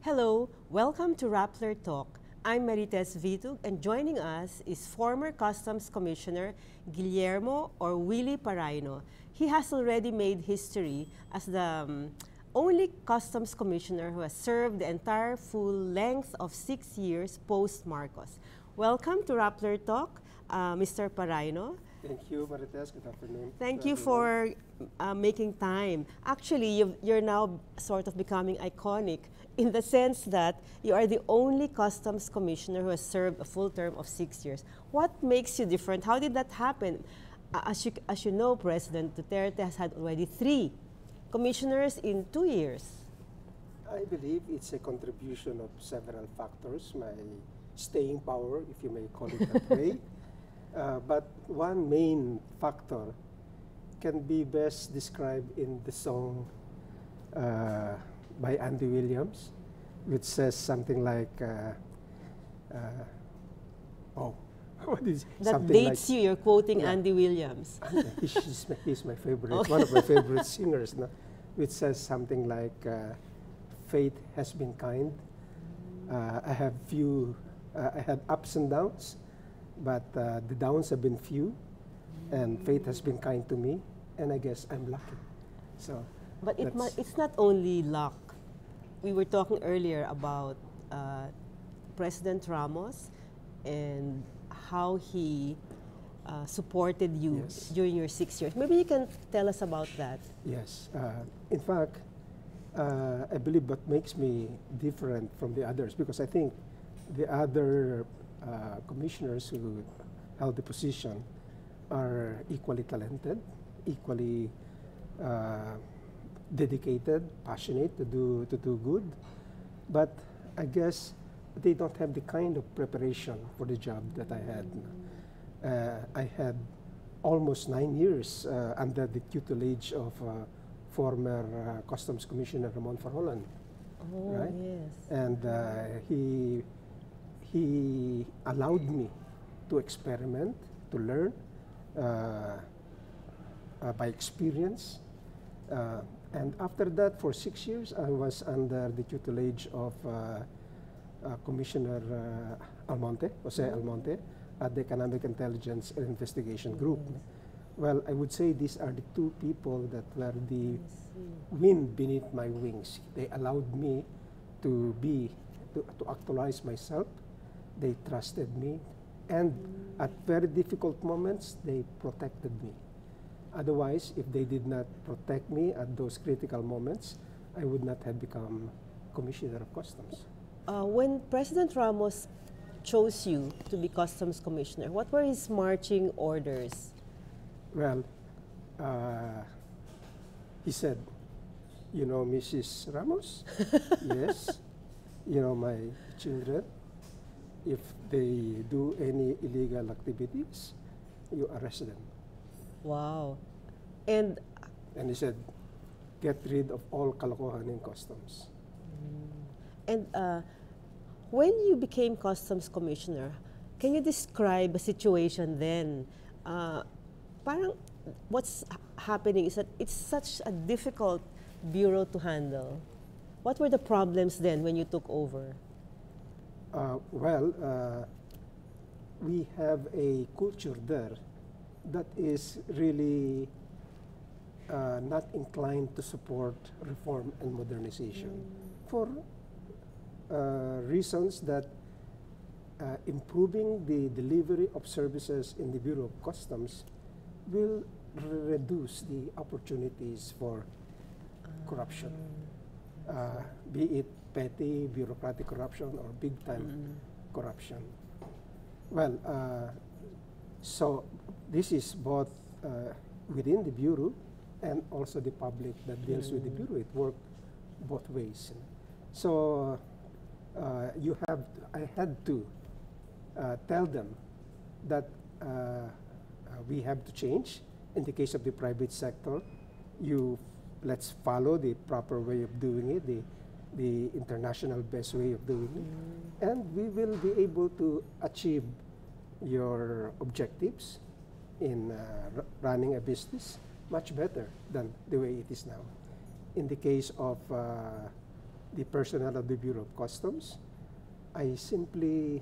Hello, welcome to Rappler Talk. I'm Marites Vitug, and joining us is former Customs Commissioner Guillermo or Willie Parayno. He has already made history as the only Customs Commissioner who has served the entire full length of 6 years post-Marcos. Welcome to Rappler Talk, Mr. Parayno. Thank you, Marites. Good afternoon. Thank you for making time. Actually, you're now sort of becoming iconic in the sense that you are the only Customs Commissioner who has served a full term of 6 years. What makes you different? How did that happen? As you know, President Duterte has had already 3 commissioners in 2 years. I believe it's a contribution of several factors, my staying power, if you may call it that way. But one main factor can be best described in the song by Andy Williams, which says something like, what is that dates like, you're quoting Andy Williams. He's my favorite, one of my favorite singers, no? Which says something like, fate has been kind. I had ups and downs, but the downs have been few, and fate has been kind to me, and I guess I'm lucky. So, but it's not only luck. We were talking earlier about President Ramos and how he supported you during your 6 years. Maybe you can tell us about that. Yes. In fact, I believe what makes me different from the others, because I think the other commissioners who held the position are equally talented, equally dedicated, passionate to do good, but I guess they don't have the kind of preparation for the job that I had. I had almost 9 years under the tutelage of former Customs Commissioner Ramon Farollan. Oh, right? Yes. And he allowed me to experiment, to learn by experience. And after that, for 6 years, I was under the tutelage of Commissioner Jose Almonte, at the Economic Intelligence and Investigation Group. Well, I would say these are the 2 people that were the wind beneath my wings. They allowed me to actualize myself. They trusted me, and at very difficult moments, they protected me. Otherwise, if they did not protect me at those critical moments, I would not have become Commissioner of Customs. When President Ramos chose you to be Customs Commissioner, what were his marching orders? Well, he said, you know, Mrs. Ramos? Yes. You know, my children, if they do any illegal activities, you arrest them. Wow. And he said, get rid of all kalokohan in customs. And when you became Customs Commissioner, can you describe a situation then? Parang what's happening is that it's such a difficult bureau to handle. What were the problems then when you took over? We have a culture there that is really not inclined to support reform and modernization for reasons that improving the delivery of services in the Bureau of Customs will reduce the opportunities for corruption, be it petty bureaucratic corruption or big-time corruption. Well, so this is both within the Bureau and also the public that deals with the Bureau. It worked both ways. So I had to tell them that we have to change. In the case of the private sector, let's follow the proper way of doing it, the international best way of doing it, and we will be able to achieve your objectives in running a business much better than the way it is now. In the case of the personnel of the Bureau of Customs, I simply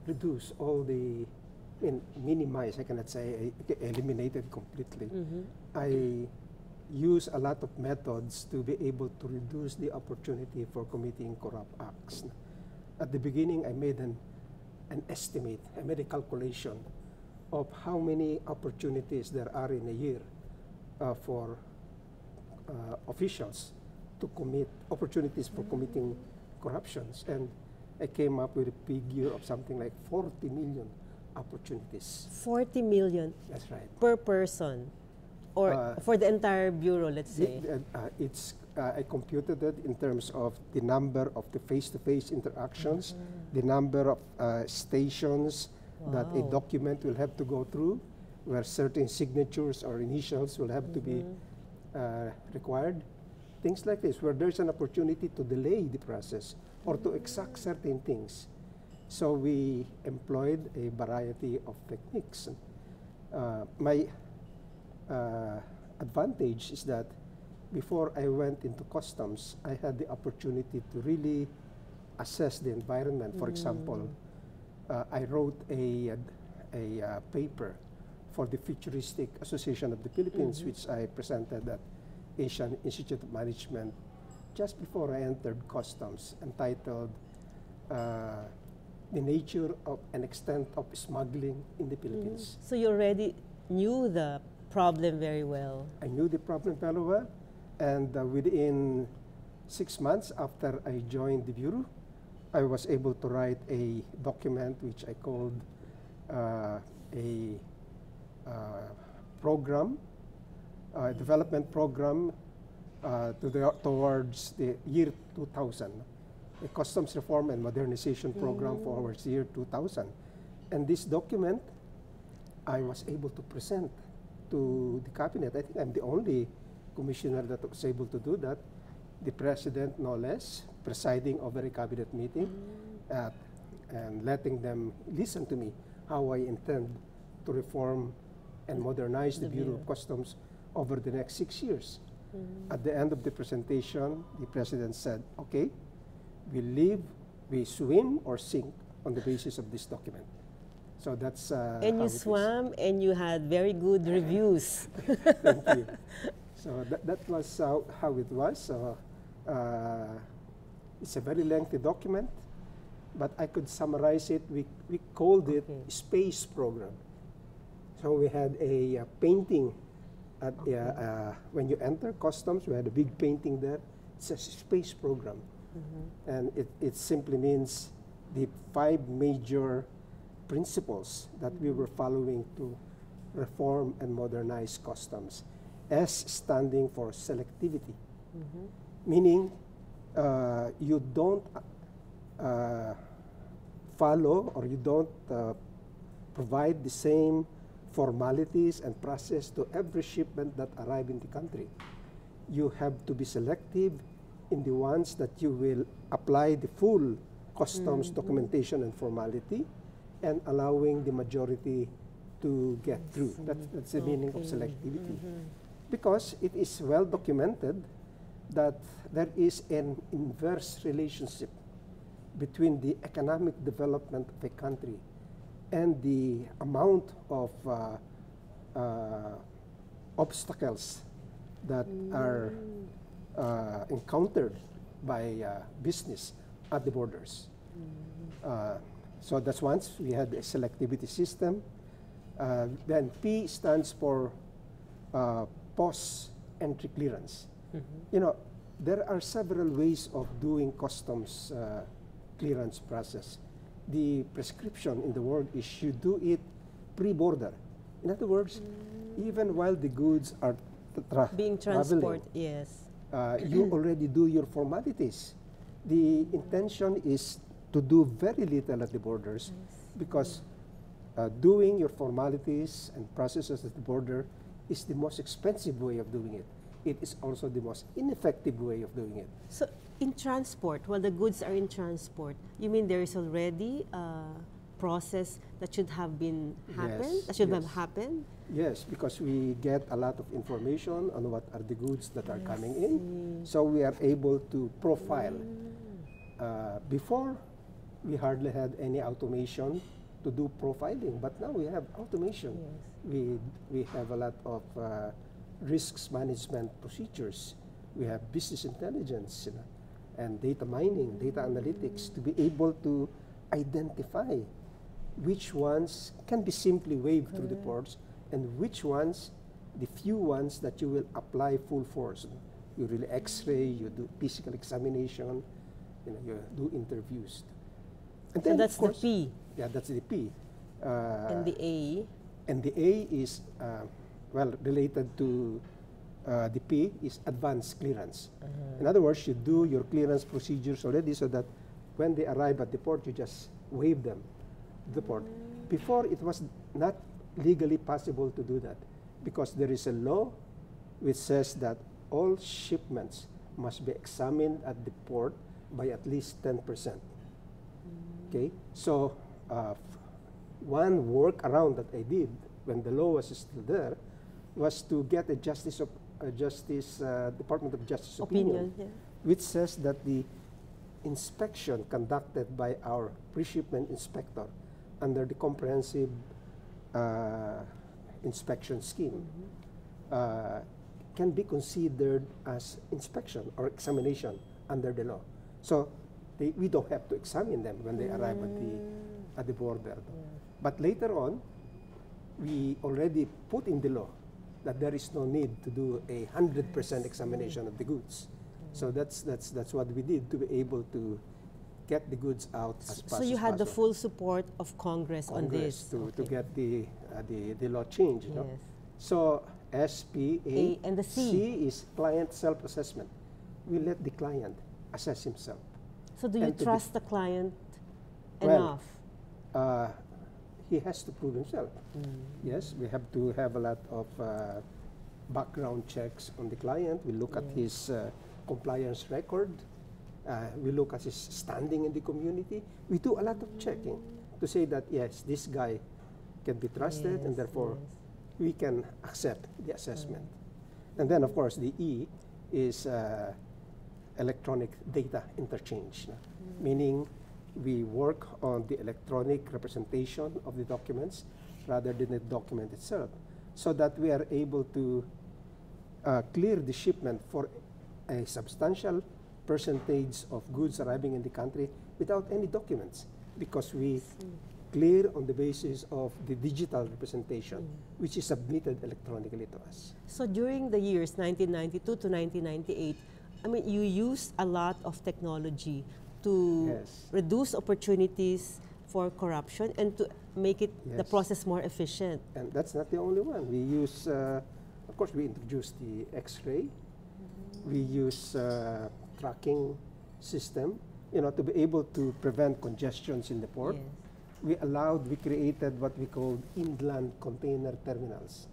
reduce all the, minimize, I cannot say eliminated completely. I use a lot of methods to be able to reduce the opportunity for committing corrupt acts. At the beginning, I made an estimate, I made a calculation of how many opportunities there are in a year for officials to commit, opportunities for committing corruptions. And I came up with a figure of something like 40 million opportunities. 40 million? That's right. Per person? Or for the entire bureau, let's say? I computed it in terms of the number of the face-to-face interactions, the number of stations that a document will have to go through, where certain signatures or initials will have to be required. Things like this, where there's an opportunity to delay the process or to exact certain things. So we employed a variety of techniques. My advantage is that before I went into customs, I had the opportunity to really assess the environment. For example, I wrote a paper for the Futuristic Association of the Philippines, which I presented at Asian Institute of Management just before I entered customs, entitled The Nature of and Extent of Smuggling in the Philippines. So you already knew the problem very well. I knew the problem very well, and within 6 months after I joined the Bureau, I was able to write a document which I called a program, development program towards the year 2000, a customs reform and modernization program for year 2000. And this document, I was able to present to the cabinet. I think I'm the only commissioner that was able to do that. The president, no less, presiding over a cabinet meeting and letting them listen to me how I intend to reform and modernize the Bureau of Customs over the next 6 years. At the end of the presentation, the president said, okay, we swim or sink on the basis of this document. So that's and you swam and you had very good reviews. Thank you. So that was how it was. It's a very lengthy document, but I could summarize it. We called it Space Program. So we had a painting at when you enter customs. We had a big painting there. It's a space program, and it simply means the 5 major principles that we were following to reform and modernize customs. S standing for selectivity, meaning you don't follow or you don't provide the same formalities and process to every shipment that arrive in the country. You have to be selective in the ones that you will apply the full customs documentation and formality, and allowing the majority to get through. That's the meaning of selectivity. Because it is well documented that there is an inverse relationship between the economic development of a country and the amount of obstacles that are encountered by business at the borders. So that's once we had a selectivity system. Then P stands for post-entry clearance. You know, there are several ways of doing customs clearance process. The prescription in the world is you do it pre-border. In other words, even while the goods are being transported, yes. You already do your formalities. The intention is to do very little at the borders, because doing your formalities and processes at the border is the most expensive way of doing it. It is also the most ineffective way of doing it. So in transport, while the goods are in transport, you mean there is already process that should have been happened? Yes, That should have yes. happened? Yes, because we get a lot of information on what are the goods that are coming in. See. So we are able to profile. Before, we hardly had any automation to do profiling, but now we have automation. Yes. We have a lot of risks management procedures. We have business intelligence, and data mining, data analytics to be able to identify which ones can be simply waved through the ports and which ones, the few ones that you will apply full force. You really X-ray, you do physical examination, you do interviews. And So then, that's of course, the P. Yeah, that's the P. And the A? And the A is, well, related to the P is advanced clearance. In other words, you do your clearance procedures already so that when they arrive at the port, you just wave them to the port. Before, it was not legally possible to do that because there is a law which says that all shipments must be examined at the port by at least 10%. Okay, so one workaround that I did when the law was still there was to get a Department of Justice opinion, Yeah. which says that the inspection conducted by our pre-shipment inspector under the comprehensive inspection scheme can be considered as inspection or examination under the law. So we don't have to examine them when they arrive at the border. But later on, we already put in the law that there is no need to do a 100% examination of the goods. So that's what we did to be able to get the goods out as fast as possible. So you had the full support of Congress on this? To get the law changed. Yes. So SPA A and the C. C is client self-assessment. We let the client assess himself. So do you And to trust the client Well, enough? He has to prove himself. Yes, we have to have a lot of background checks on the client. We look at his compliance record. We look at his standing in the community. We do a lot of checking to say that, yes, this guy can be trusted and therefore we can accept the assessment. And then, of course, the E is electronic data interchange, meaning we work on the electronic representation of the documents rather than the document itself, so that we are able to clear the shipment for a substantial percentage of goods arriving in the country without any documents, because we clear on the basis of the digital representation, which is submitted electronically to us. So during the years 1992 to 1998, I mean, you used a lot of technology to reduce opportunities for corruption and to make it the process more efficient. And that's not the only one. We use, of course, we introduced the X-ray. We use tracking system, to be able to prevent congestions in the port. We created what we called inland container terminals,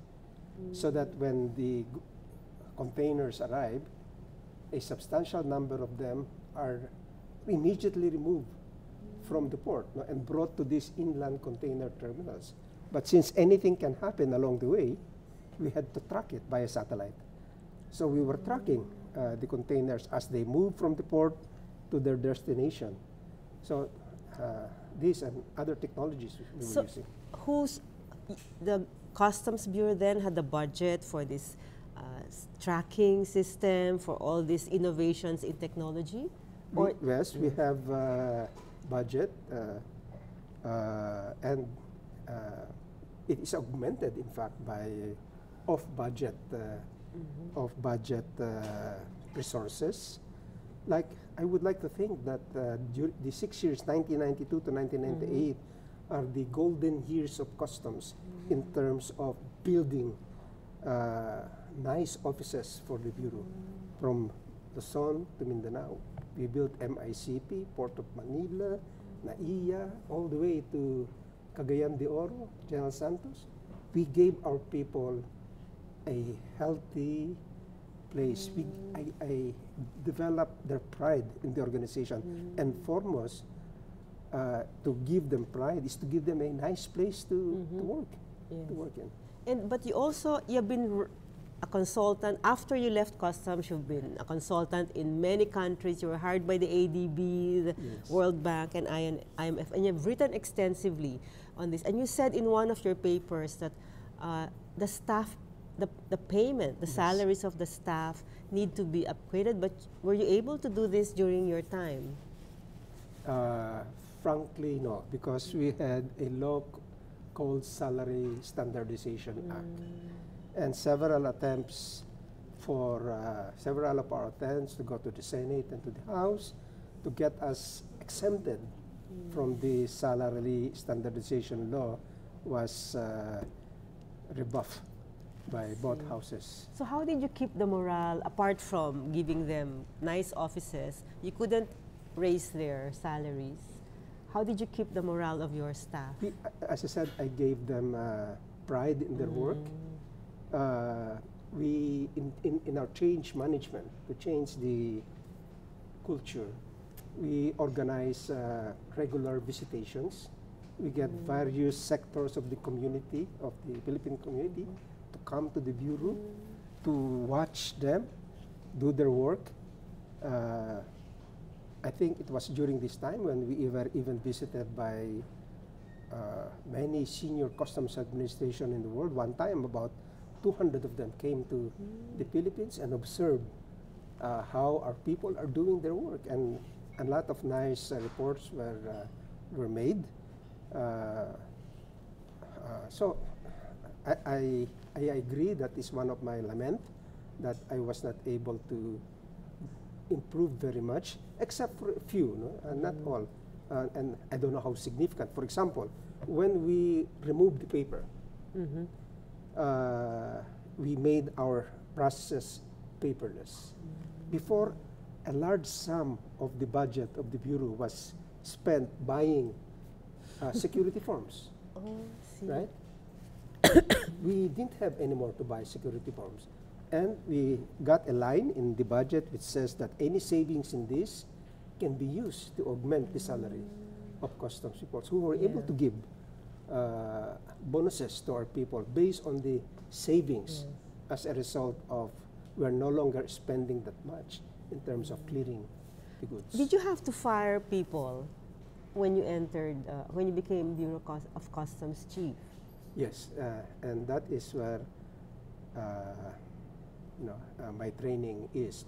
so that when the containers arrive, a substantial number of them are immediately removed from the port and brought to these inland container terminals. But since anything can happen along the way, we had to track it by a satellite. So we were tracking the containers as they move from the port to their destination. So these and other technologies we were using. The Customs Bureau then had the budget for this tracking system, for all these innovations in technology? Yes, we have budget, and it is augmented, in fact, by off-budget resources. Like, I would like to think that the 6 years, 1992 to 1998, are the golden years of customs in terms of building nice offices for the Bureau. From Luzon to Mindanao, we built MICP, Port of Manila, NAIA, all the way to Cagayan de Oro, General Santos. We gave our people a healthy place. I developed their pride in the organization, and foremost, to give them pride is to give them a nice place to work, Yes. to work in. But you've been a consultant after you left customs. You've been a consultant in many countries. You were hired by the ADB, the Yes. World Bank, and IMF, and you've written extensively on this. And you said in one of your papers that the staff, the payment, the Yes. salaries of the staff need to be upgraded. But were you able to do this during your time? Frankly, no, because we had a law called Salary Standardization Act, and several attempts for several of our attempts to go to the Senate and to the House to get us exempted from the salary standardization law was rebuffed by both houses. So how did you keep the morale, apart from giving them nice offices? You couldn't raise their salaries. How did you keep the morale of your staff? As I said, I gave them pride in their work. We, in our change management, to change the culture, we organize regular visitations. We get various sectors of the community, of the Philippine community, to come to the Bureau to watch them do their work. I think it was during this time when we were even visited by many senior customs administration in the world. One time, about 200 of them came to the Philippines and observed how our people are doing their work, and a lot of nice reports were made. So I agree that is one of my lament, that I was not able to improve very much, except for a few, no? Not all. And I don't know how significant. For example, when we removed the paper, we made our processes paperless. Before, a large sum of the budget of the Bureau was spent buying security forms, See. right? We didn't have any more to buy security forms. And we got a line in the budget which says that any savings in this can be used to augment the salary of customs reports, who were able to give bonuses to our people based on the savings as a result of we're no longer spending that much in terms of clearing the goods. Did you have to fire people when you entered, when you became Bureau of Customs chief? Yes, and that is where my training is.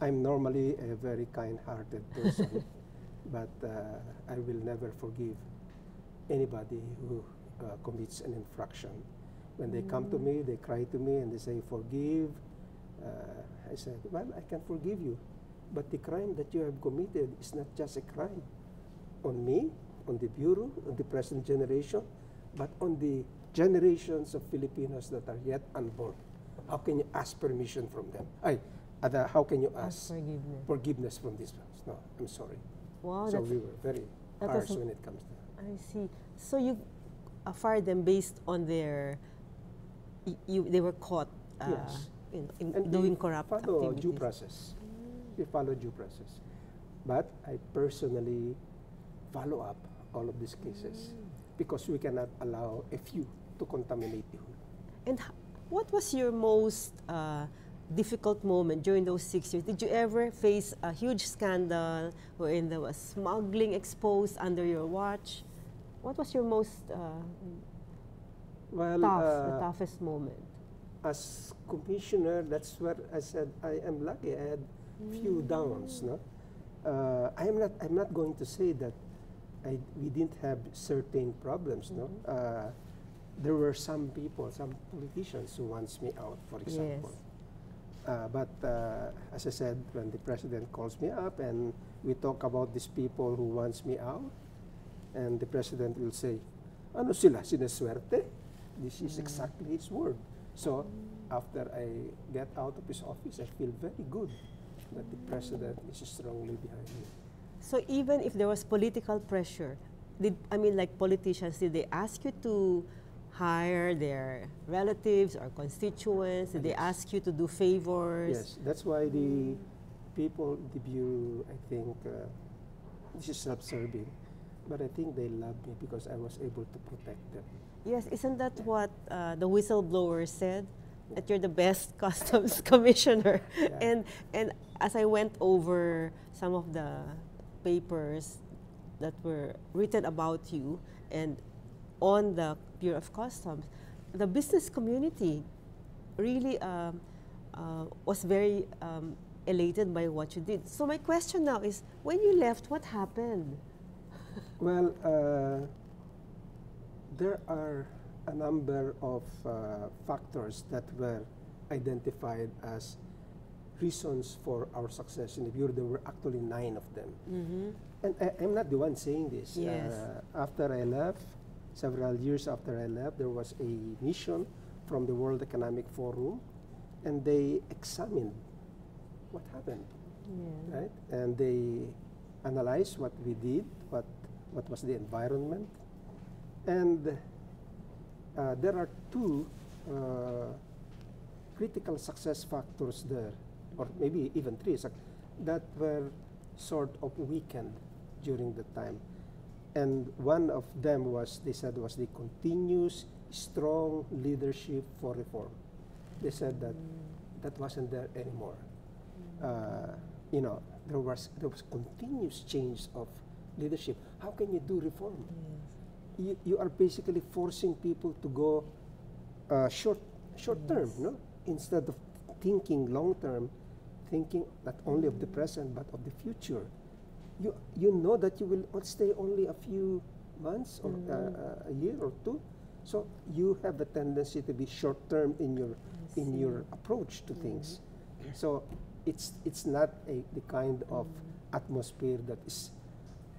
I'm normally a very kind-hearted person, but I will never forgive anybody who commits an infraction. When they come to me, they cry to me and they say, forgive. I said, well, I can forgive you, but the crime that you have committed is not just a crime on me, on the Bureau, on the present generation, but on the generations of Filipinos that are yet unborn. How can you ask permission from them? How can you ask forgiveness from these ones? No, I'm sorry. Wow, so we were very harsh when it comes to that. I see. So you fired them based on their, they were caught Yes. in doing corrupt activities. Due process. We follow due process. But I personally follow up all of these cases because we cannot allow a few to contaminate the whole. And what was your most difficult moment during those 6 years? Did you ever face a huge scandal wherein there was smuggling exposed under your watch? What was your most the toughest moment? As commissioner, that's what I said. I am lucky. I had few downs. No, I'm not going to say that we didn't have certain problems. No, there were some people, some politicians who wants me out, for example. Yes. But as I said, when the president calls me up and we talk about these people who wants me out, and the president will say, ano sila, sineswerte? This is exactly his word. So after I get out of his office, I feel very good that the president is strongly behind me. So even if there was political pressure, like politicians, did they ask you to hire their relatives or constituents? Did they ask you to do favors? Yes, that's why the people, the Bureau, I think, this is self-serving. but I think they love me because I was able to protect them. Yes, isn't that what the whistleblower said? That you're the best customs commissioner. Yeah. And as I went over some of the papers that were written about you and on the Bureau of Customs, the business community really was very elated by what you did. So my question now is, when you left, what happened? Well, there are a number of factors that were identified as reasons for our success in the Bureau. There were actually 9 of them. Mm-hmm. And I'm not the one saying this. Yes. After I left, several years after I left, there was a mission from the World Economic Forum, and they examined what happened, Yeah. right? And they analyzed what we did, what was the environment, and there are 2 critical success factors there, or maybe even 3, that were sort of weakened during the time. And one of them was, they said, was the continuous strong leadership for reform. They said that that wasn't there anymore. You know, there was continuous change of leadership. How can you do reform? You are basically forcing people to go short term, no? Instead of thinking long term, thinking not only of the present but of the future. You know that you will stay only a few months or a year or 2, so you have the tendency to be short term in your approach to things. So it's not the kind of atmosphere that is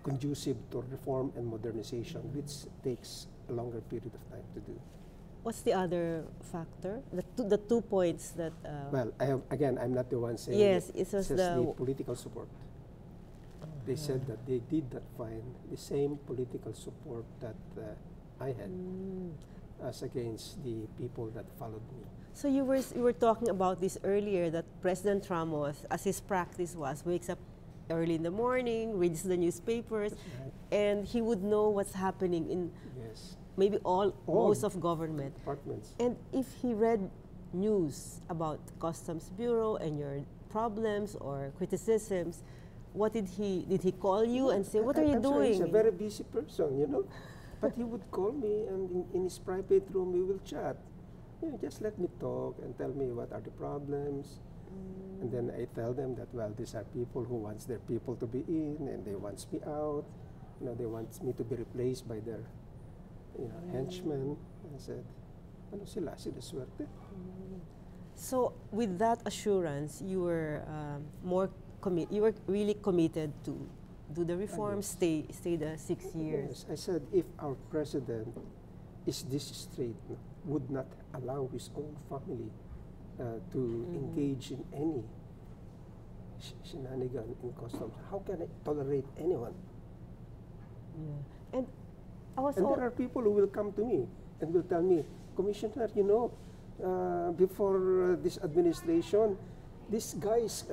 conducive to reform and modernization, which takes a longer period of time to do. What's the other factor? The 2 points that. Well, I'm not the one saying yes, it. it was It's just the the political support. They said that they did not find the same political support that I had as against the people that followed me. So you were talking about this earlier, that President Ramos, as his practice was, wakes up early in the morning, reads the newspapers, Right. and he would know what's happening in Yes. maybe most of government. Departments. And if he read news about Customs Bureau and your problems or criticisms, what did he call you and say, what are you I'm doing? Sure he's a very busy person, you know. But he would call me, and in his private room we will chat. You know, just let me talk and tell me what are the problems. And then I tell them that, well, these are people who wants their people to be in, and they wants me out. You know, they want me to be replaced by their, henchmen. I said, ano sila swerte. So with that assurance, you were you were really committed to do the reform, stay the 6 years. Yes, I said, if our president is this straight, would not allow his own family to engage in any shenanigan in customs, how can I tolerate anyone? Yeah. And I was And there are people who will come to me and will tell me, Commissioner, before this administration, these guys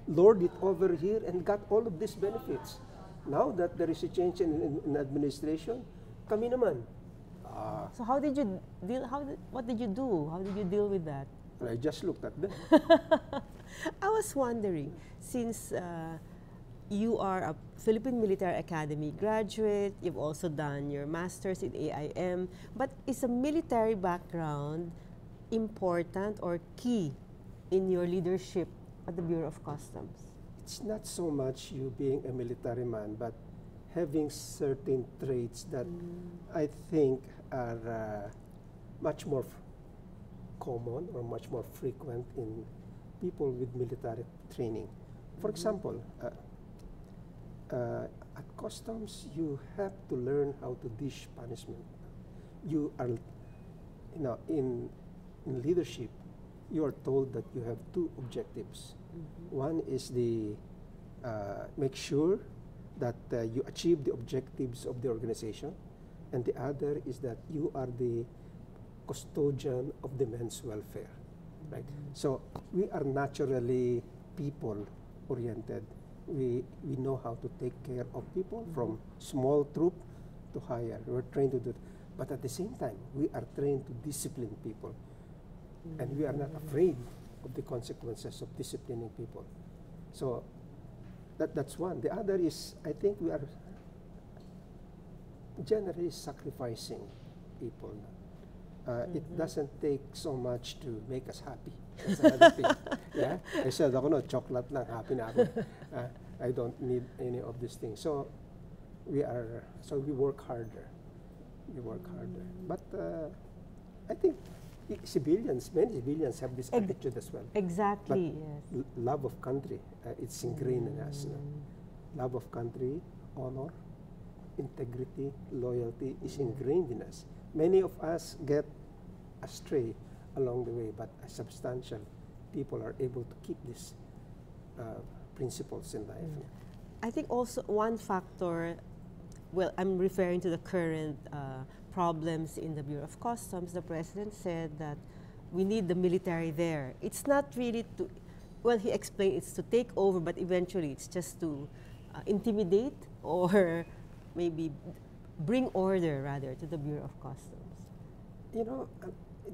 lord it over here and got all of these benefits. Now that there is a change in administration, kami naman. So how did you deal? What did you do? How did you deal with that? I just looked at them. I was wondering, since you are a Philippine Military Academy graduate, you've also done your master's in AIM, but is a military background important or key in your leadership at the Bureau of Customs? It's not so much you being a military man, but having certain traits that I think are much more common or much more frequent in people with military training. For example, at customs, you have to learn how to dish punishment. You are, in leadership, you are told that you have 2 objectives. One is the make sure that you achieve the objectives of the organization, and the other is that you are the custodian of the men's welfare, right? So we are naturally people-oriented. we know how to take care of people from small troop to higher. We're trained to do it. But at the same time, we are trained to discipline people. And we are not afraid of the consequences of disciplining people. So that's one. The other is, I think we are generally sacrificing people. It doesn't take so much to make us happy. That's another thing. Yeah? I said, ako no, chocolate lang, happy na ako. I don't need any of these things. So we work harder. We work harder. But I think many civilians have this attitude as well. Exactly, But yes. love of country, it's ingrained in us. You know? Love of country, honor, integrity, loyalty is ingrained in us. Many of us get astray along the way, but as substantial people are able to keep these principles in life. I think also one factor, well, I'm referring to the current problems in the Bureau of Customs. The President said that we need the military there. It's not really to, well, he explained it's to take over, but eventually it's just to intimidate or maybe bring order, rather, to the Bureau of Customs. You know,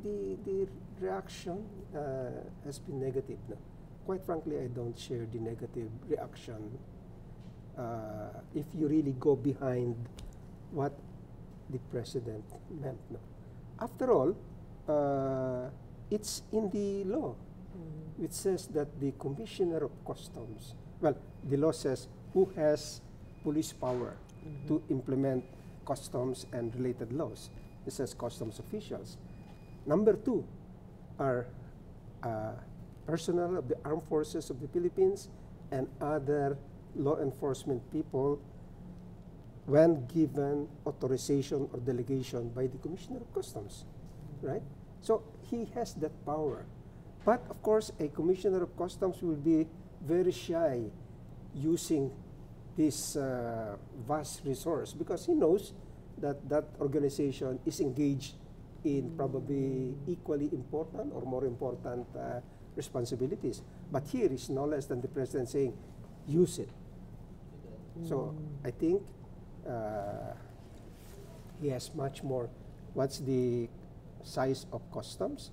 the reaction has been negative. No? Quite frankly, I don't share the negative reaction. If you really go behind what the President meant. No? After all, it's in the law, which says that the Commissioner of Customs, well, the law says who has police power to implement customs and related laws. It says customs officials. Number two are personnel of the armed forces of the Philippines and other law enforcement people when given authorization or delegation by the Commissioner of Customs, right? So he has that power. But of course, a Commissioner of Customs will be very shy using this vast resource because he knows that that organization is engaged in probably equally important or more important responsibilities. But here is no less than the President saying, use it. So I think he has much more. What's the size of customs?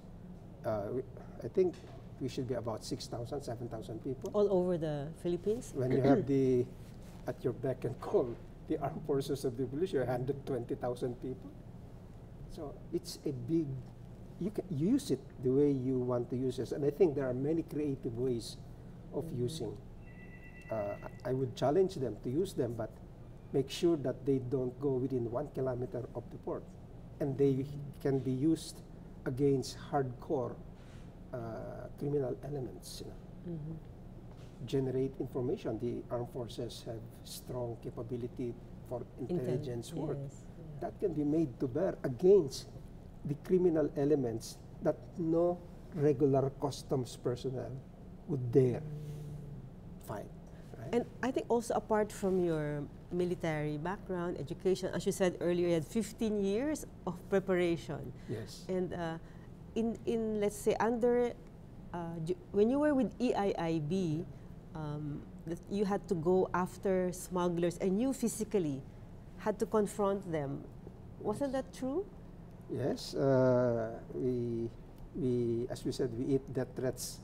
I think we should be about 6,000, 7,000 people. All over the Philippines? When you have the, at your beck and call, the armed forces of the militia, 120,000 people. So it's a big, you can use it the way you want to use it. And I think there are many creative ways of using. I would challenge them to use them, but make sure that they don't go within 1 kilometer of the port. And they can be used against hardcore criminal elements. You know. Generate information. The armed forces have strong capability for intelligence work. Yes, yeah. That can be made to bear against the criminal elements that no regular customs personnel would dare fight. Right? And I think also apart from your military background, education, as you said earlier, you had 15 years of preparation. Yes. And in let's say under, when you were with EIIB, that you had to go after smugglers and you physically had to confront them. Wasn't that true? Yes, we as we said, we eat death threats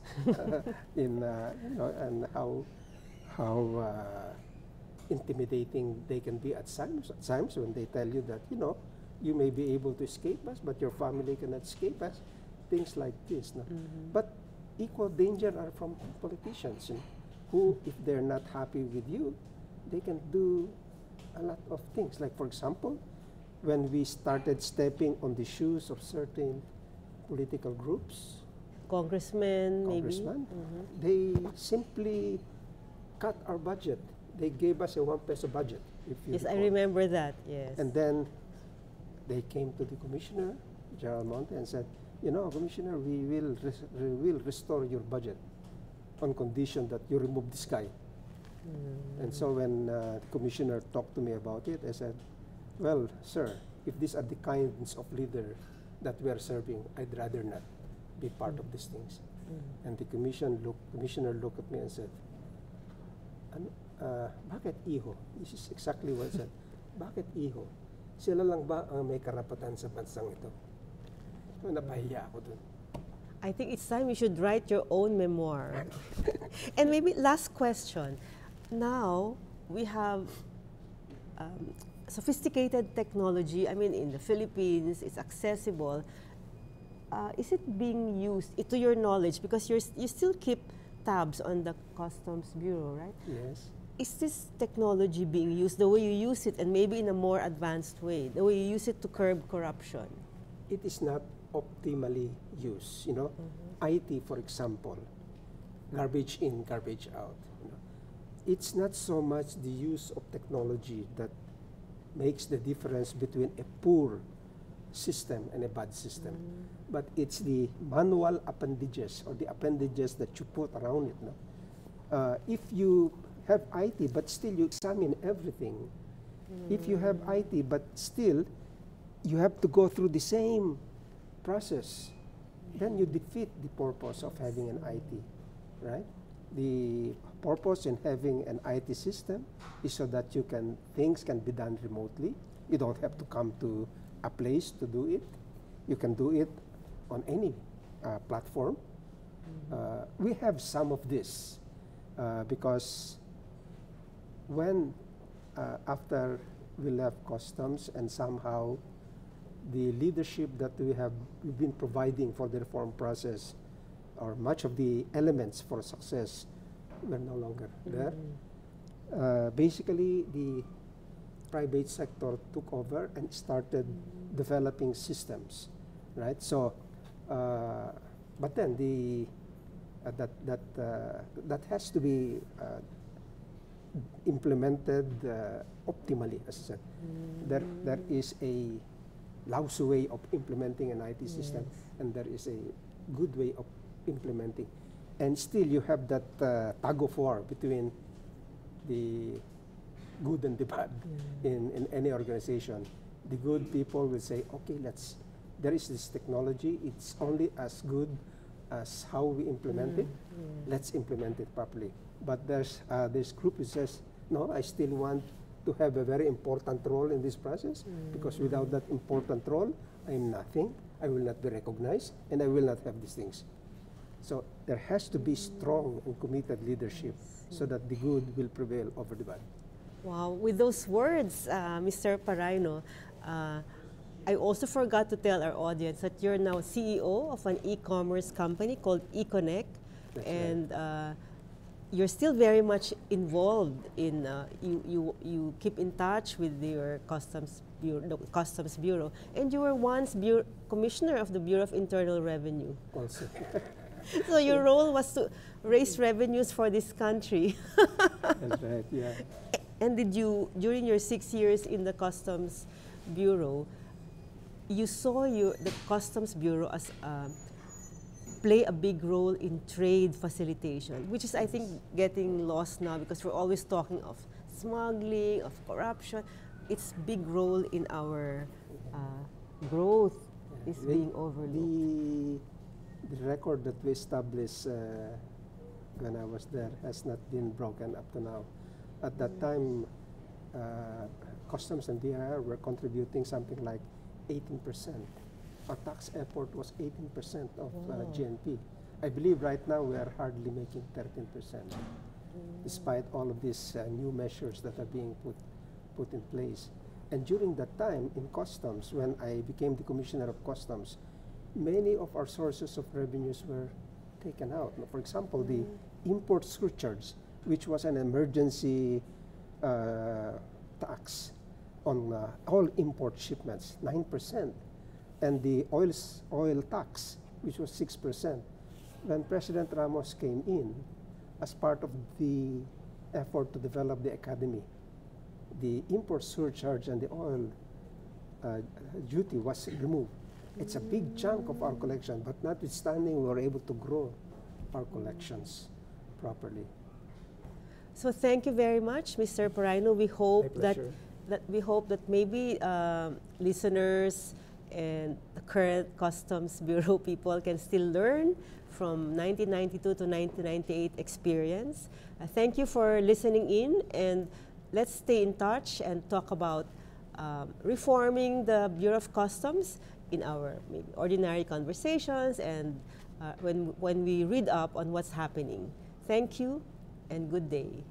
in you know, and how intimidating they can be at times when they tell you that, you know, you may be able to escape us, but your family cannot escape us. Things like this. No? But equal danger are from politicians, you know, who, if they're not happy with you, they can do a lot of things. Like, for example, when we started stepping on the shoes of certain political groups, Congressmen, maybe? they simply cut our budget. They gave us a 1 peso budget. If you Yes, I recall. remember that, yes. And then they came to the Commissioner, General Monte, and said, you know, Commissioner, we will restore your budget on condition that you remove this guy. And so when the Commissioner talked to me about it, I said, well, sir, if these are the kinds of leader that we are serving, I'd rather not be part of these things. And the Commissioner looked at me and said, bakit iho? This is exactly what I said. Bakit iho? Sila lang ba ang may karapatan sa bansang ito? So, napahiya ako dun. I think it's time you should write your own memoir. And maybe last question. Now, we have sophisticated technology. I mean, in the Philippines, it's accessible. Is it being used, to your knowledge, because you still keep tabs on the Customs Bureau, right? Yes. Is this technology being used the way you use it, and maybe in a more advanced way, the way you use it to curb corruption? It is not optimally used. You know, IT, for example, garbage in, garbage out. You know, it's not so much the use of technology that makes the difference between a poor system and a bad system, but it's the manual appendages or the appendages that you put around it. No? If you have IT but still you examine everything, if you have IT but still you have to go through the same process, then you defeat the purpose of having an IT, right? The purpose in having an IT system is so that things can be done remotely. You don't have to come to a place to do it. You can do it on any platform. We have some of this because when after we left customs and somehow the leadership that we've been providing for the reform process, or much of the elements for success, were no longer there. Basically, the private sector took over and started developing systems, right? So, but then that has to be implemented optimally, as I said. There is a lousy way of implementing an IT system, and there is a good way of implementing. And still you have that tug of war between the good and the bad in any organization. The good people will say, okay, there is this technology, it's only as good as how we implement it, let's implement it properly. But there's this group who says, no, I still want to have a very important role in this process, because without that important role, I'm nothing, I will not be recognized, and I will not have these things. So there has to be strong and committed leadership so that the good will prevail over the bad. Wow, with those words, Mr. Parayno, I also forgot to tell our audience that you're now CEO of an e-commerce company called eConnect, and you're still very much involved in, you keep in touch with your Customs Bureau, and you were once Commissioner of the Bureau of Internal Revenue. Also. So your role was to raise revenues for this country. That's right, yeah. And did you, during your 6 years in the Customs Bureau, you saw the Customs Bureau as play a big role in trade facilitation, which is, I think, getting lost now because we're always talking of smuggling, of corruption. Its big role in our growth is being overlooked. The record that we established when I was there has not been broken up to now. At that time, Customs and BIR were contributing something like 18%. Our tax effort was 18% of GNP. I believe right now we are hardly making 13%, despite all of these new measures that are being put in place. And during that time in Customs, when I became the Commissioner of Customs, many of our sources of revenues were taken out. For example, the import surcharge, which was an emergency tax on all import shipments, 9%, and the oil tax, which was 6%. When President Ramos came in, as part of the effort to develop the academy, the import surcharge and the oil duty was removed. It's a big chunk of our collection, but notwithstanding, we were able to grow our collections properly. So thank you very much, Mr. Parayno. We hope that maybe listeners and the current Customs Bureau people can still learn from 1992 to 1998 experience. Thank you for listening in, and let's stay in touch and talk about reforming the Bureau of Customs in our maybe ordinary conversations and when we read up on what's happening. Thank you and good day.